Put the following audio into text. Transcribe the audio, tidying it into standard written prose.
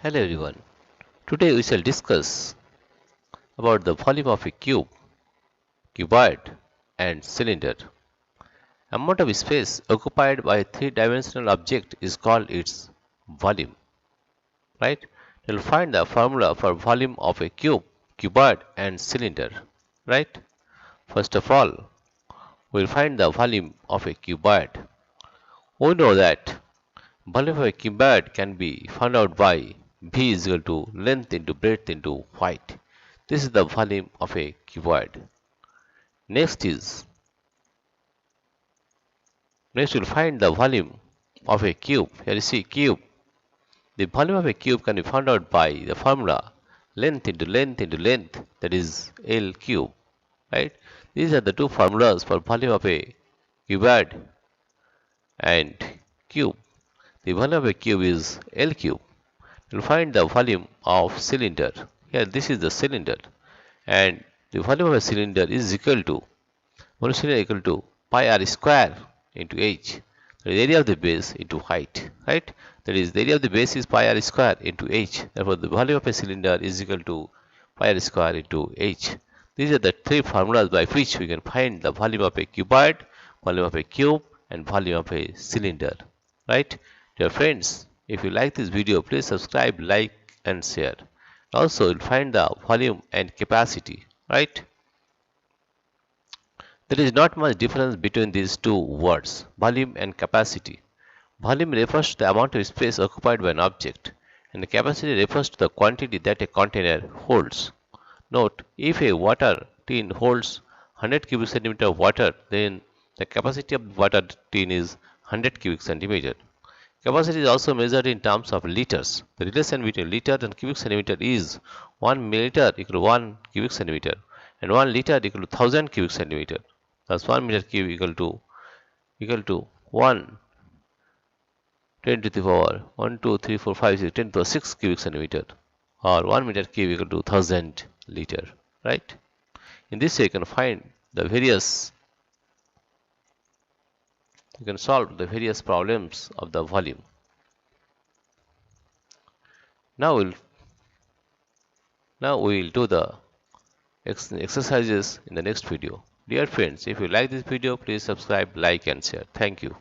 Hello everyone. Today we shall discuss about the volume of a cube, cuboid and cylinder. Amount of space occupied by a three-dimensional object is called its volume. Right? We'll find the formula for volume of a cube, cuboid and cylinder. Right? First of all, we'll find the volume of a cuboid. We know that volume of a cuboid can be found out by V is equal to length into breadth into height. This is the volume of a cuboid. Next we'll find the volume of a cube. Here you see cube. The volume of a cube can be found out by the formula length into length into length, that is L cube. Right? These are the two formulas for volume of a cuboid and cube. The volume of a cube is L cube. We'll find the volume of cylinder. Here this is the cylinder, and the volume of a cylinder is equal to pi r square into h. That is area of the base into height. Right? That is the area of the base is pi r square into h. Therefore, the volume of a cylinder is equal to pi r square into h. These are the three formulas by which we can find the volume of a cuboid, volume of a cube, and volume of a cylinder. Right? Dear friends, if you like this video, please subscribe, like and share. Also, you'll find the volume and capacity. Right? There is not much difference between these two words, volume and capacity. Volume refers to the amount of space occupied by an object, and the capacity refers to the quantity that a container holds. Note, if a water tin holds 100 cubic centimeter of water, then the capacity of the water tin is 100 cubic centimeter. Capacity is also measured in terms of liters. The relation between liter and cubic centimeter is 1 milliliter equal to 1 cubic centimeter, and 1 liter equal to 1000 cubic centimeter. Thus 1 meter cube equal to 1 10 to the power 1 2 3 4 5 6 10 to the 6 cubic centimeter, or 1 meter cube equal to 1000 liter. Right? In this way you can solve the various problems of the volume. Now we will do the exercises in the next video. Dear friends, if you like this video, please subscribe, like and share. Thank you.